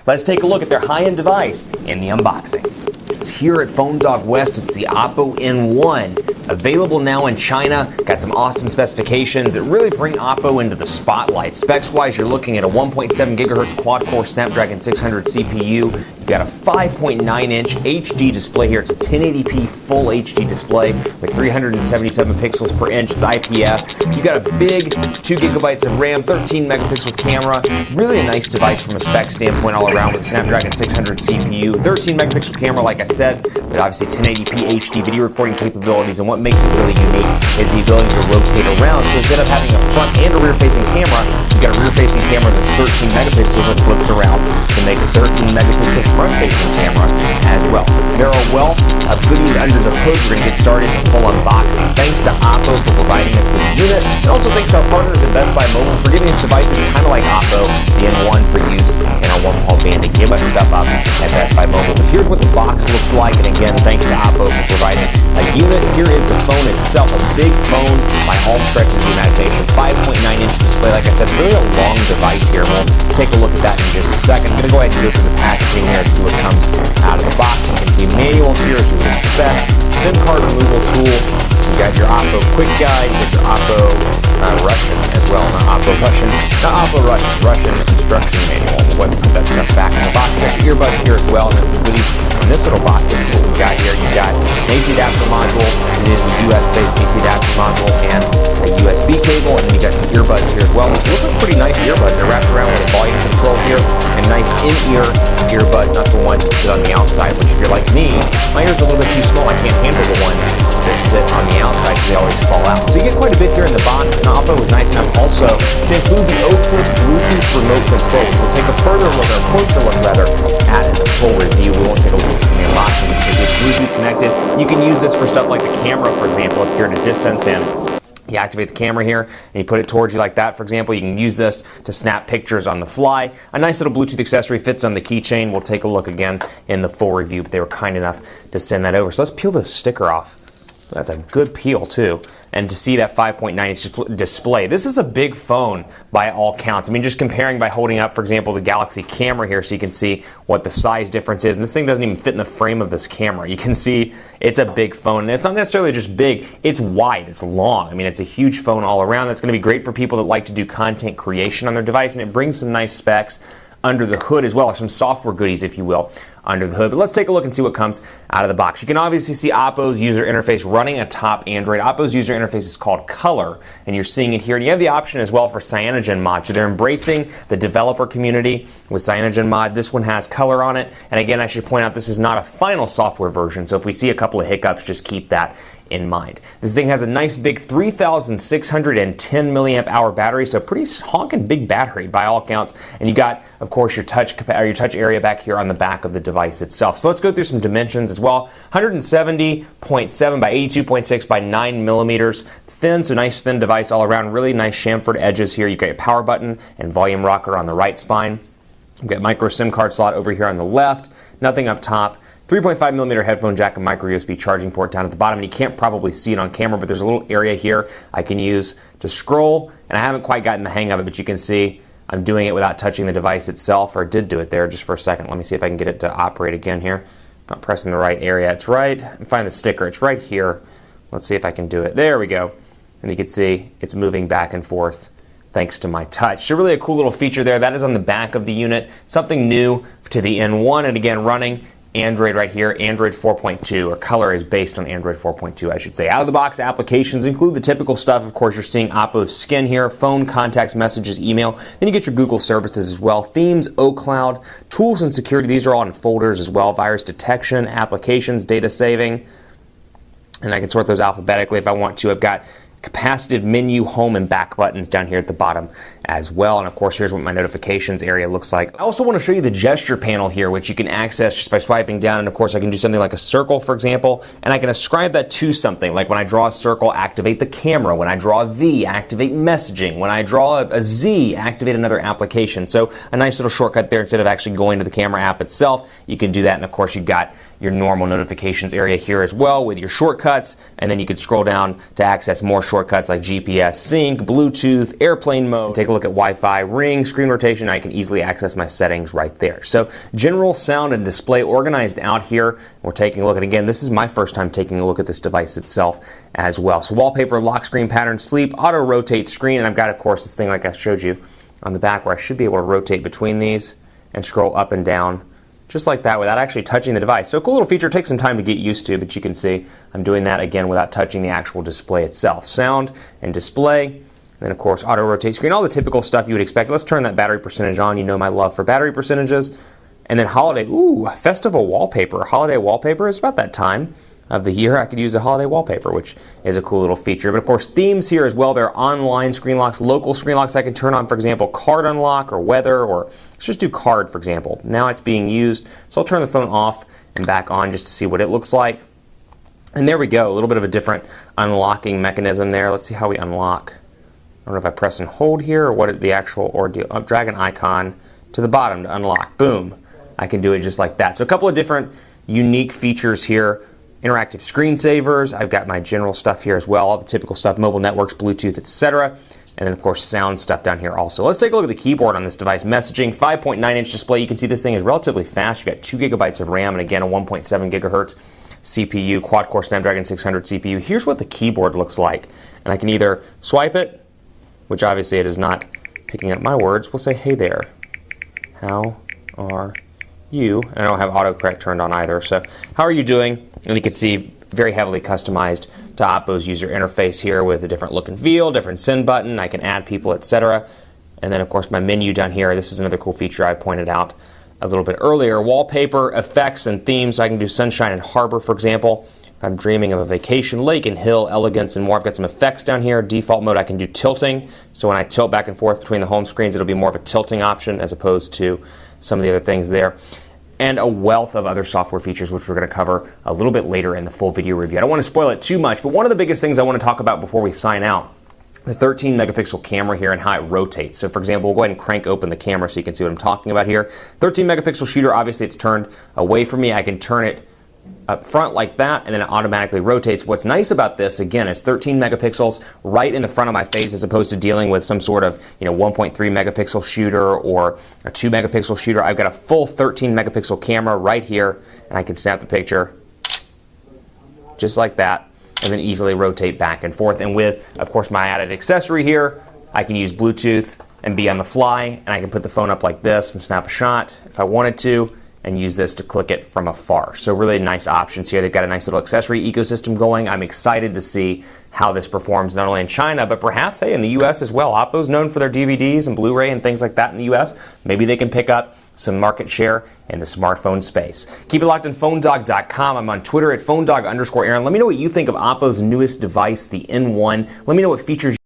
Let's take a look at their high-end device in the unboxing. It's here at Phone Dog West. It's the Oppo N1. Available now in China. Got some awesome specifications that really bring Oppo into the spotlight. Specs-wise, you're looking at a 1.7 gigahertz quad-core Snapdragon 600 CPU. You've got a 5.9-inch HD display here. It's a 1080p full HD display with 377 pixels per inch. It's IPS. You've got a big 2 gigabytes of RAM, 13 megapixel camera. Really a nice device from a spec standpoint all around with Snapdragon 600 CPU. 13 megapixel camera, like I said, with obviously 1080p HD video recording capabilities. And what makes it really unique is the ability to rotate around. So instead of having a front and a rear-facing camera, you've got a rear-facing camera that's 13 megapixels that flips around to make a 13 megapixel front-facing camera as well. There are a wealth of goodies under the hood. We're going to get started in full unboxing. Thanks to Oppo for providing us with the unit, and also thanks to our partners at Best Buy Mobile for giving us devices kind of like Oppo, the N1 for use in our one-haul van to give us stuff up at Best Buy Mobile. But here's what the box looks like, and again, thanks to Oppo for providing a unit. Here is the phone itself, a big phone by all stretches of the imagination. 5.9-inch display, like I said, really a long device here. We'll take a look at that in just a second. I'm going to go ahead and go through the packaging here and see what comes out of the box. You can see manuals here as you would expect, SIM card removal tool. You got your Oppo quick guide, you got your Oppo Russian as well, not Oppo Russian instruction manual. We'll go ahead and put that stuff back in the box. You got your earbuds here as well, and then some goodies in this little box. This is what we've got here. You got an AC adapter module. It is a US-based AC adapter module and a USB cable, and then you got some earbuds here as well, which look like pretty nice earbuds. They're wrapped around with a volume control here and nice in-ear earbuds, not the ones that sit on the outside, which if you're like me, my ears are a little bit too small. I can't handle the ones that sit on the outside because they always fall out. So you get quite a bit here in the box, and Oppo was nice enough also to include the Oclip Bluetooth remote control, which we'll take a further look, or a closer look rather, at in the full review. We won't take a look at this in the unboxing because it's Bluetooth connected. You can use this for stuff like the camera, for example, if you're at a distance and you activate the camera here and you put it towards you like that, for example. You can use this to snap pictures on the fly. A nice little Bluetooth accessory, fits on the keychain. We'll take a look again in the full review, but they were kind enough to send that over. So let's peel this sticker off. That's a good peel too. And to see that 5.9-inch display, this is a big phone by all counts. I mean, just comparing by holding up, for example, the Galaxy camera here so you can see what the size difference is. And this thing doesn't even fit in the frame of this camera. You can see it's a big phone. And it's not necessarily just big, it's wide, it's long. I mean, it's a huge phone all around. That's going to be great for people that like to do content creation on their device, and it brings some nice specs under the hood as well, or some software goodies, if you will, under the hood. But let's take a look and see what comes out of the box. You can obviously see Oppo's user interface running atop Android. Oppo's user interface is called Color, and you're seeing it here. And you have the option as well for CyanogenMod. So they're embracing the developer community with CyanogenMod. This one has Color on it. And again, I should point out this is not a final software version. So if we see a couple of hiccups, just keep that in mind. This thing has a nice big 3,610 milliamp hour battery, so pretty honking big battery by all accounts. And you got, of course, your touch area back here on the back of the device itself. So let's go through some dimensions as well. 170.7 by 82.6 by 9 millimeters. Thin, so nice thin device all around. Really nice chamfered edges here. You've got your power button and volume rocker on the right spine. You've got micro SIM card slot over here on the left. Nothing up top. 3.5 millimeter headphone jack and micro USB charging port down at the bottom. And you can't probably see it on camera, but there's a little area here I can use to scroll. And I haven't quite gotten the hang of it, but you can see I'm doing it without touching the device itself, or did do it there just for a second. Let me see if I can get it to operate again here. Not pressing the right area. It's right, find the sticker. It's right here. Let's see if I can do it. There we go. And you can see it's moving back and forth thanks to my touch. So really a cool little feature there. That is on the back of the unit. Something new to the N1, and again running Android right here, Android 4.2, or Color is based on Android 4.2, I should say. Out of the box applications include the typical stuff. Of course, you're seeing Oppo's Skin here, phone, contacts, messages, email. Then you get your Google services as well. Themes, OCloud, tools and security. These are all in folders as well. Virus detection, applications, data saving. And I can sort those alphabetically if I want to. I've got capacitive menu, home, and back buttons down here at the bottom as well. And of course, here's what my notifications area looks like. I also want to show you the gesture panel here, which you can access just by swiping down. And of course, I can do something like a circle, for example, and I can ascribe that to something. Like when I draw a circle, activate the camera. When I draw a V, activate messaging. When I draw a Z, activate another application. So a nice little shortcut there. Instead of actually going to the camera app itself, you can do that. And of course, you've got your normal notifications area here as well with your shortcuts. And then you can scroll down to access more shortcuts like GPS sync, Bluetooth, airplane mode. Take a look at Wi-Fi, ring, screen rotation. I can easily access my settings right there. So general sound and display organized out here. We're taking a look at, again, this is my first time taking a look at this device itself as well. So wallpaper, lock screen pattern, sleep, auto rotate screen, and I've got, of course, this thing like I showed you on the back where I should be able to rotate between these and scroll up and down just like that without actually touching the device. So a cool little feature, takes some time to get used to, but you can see I'm doing that again without touching the actual display itself. Sound and display, and then of course auto rotate screen, all the typical stuff you would expect. Let's turn that battery percentage on. You know my love for battery percentages. And then holiday, festival wallpaper. Holiday wallpaper, it's about that time of the year I could use a holiday wallpaper, which is a cool little feature. But of course, themes here as well. There are online screen locks, local screen locks I can turn on, for example, card unlock or weather, or let's just do card, for example. Now it's being used, so I'll turn the phone off and back on just to see what it looks like. And there we go, a little bit of a different unlocking mechanism there. Let's see how we unlock. I don't know if I press and hold here or what the actual ordeal. I'll drag an icon to the bottom to unlock. Boom. I can do it just like that. So a couple of different unique features here. Interactive screensavers. I've got my general stuff here as well, all the typical stuff, mobile networks, Bluetooth, etc. And then of course sound stuff down here also. Let's take a look at the keyboard on this device. Messaging, 5.9-inch display. You can see this thing is relatively fast. You've got 2 gigabytes of RAM and again a 1.7 gigahertz CPU, quad-core Snapdragon 600 CPU. Here's what the keyboard looks like. And I can either swipe it, which obviously it is not picking up my words. We'll say, hey there, how are you? And I don't have autocorrect turned on either. So how are you doing? And you can see very heavily customized to Oppo's user interface here with a different look and feel, different send button. I can add people, etc. And then of course my menu down here. This is another cool feature I pointed out a little bit earlier. Wallpaper, effects, and themes. So I can do sunshine and harbor, for example. If I'm dreaming of a vacation, lake and hill, elegance, and more. I've got some effects down here. Default mode, I can do tilting. So when I tilt back and forth between the home screens, it'll be more of a tilting option as opposed to some of the other things there. And a wealth of other software features, which we're going to cover a little bit later in the full video review. I don't want to spoil it too much, but one of the biggest things I want to talk about before we sign out, the 13 megapixel camera here and how it rotates. So for example, we'll go ahead and crank open the camera so you can see what I'm talking about here. 13 megapixel shooter, obviously it's turned away from me. I can turn it up front like that, and then it automatically rotates. What's nice about this, again, is 13 megapixels right in the front of my face as opposed to dealing with some sort of 1.3 megapixel shooter or a 2 megapixel shooter. I've got a full 13 megapixel camera right here, and I can snap the picture just like that and then easily rotate back and forth. And with, of course, my added accessory here, I can use Bluetooth and be on the fly, and I can put the phone up like this and snap a shot if I wanted to, and use this to click it from afar. So really nice options here. They've got a nice little accessory ecosystem going. I'm excited to see how this performs not only in China, but perhaps, hey, in the US as well. Oppo's known for their DVDs and Blu-ray and things like that in the US. Maybe they can pick up some market share in the smartphone space. Keep it locked on PhoneDog.com. I'm on Twitter at PhoneDog_Aaron. Let me know what you think of Oppo's newest device, the N1. Let me know what features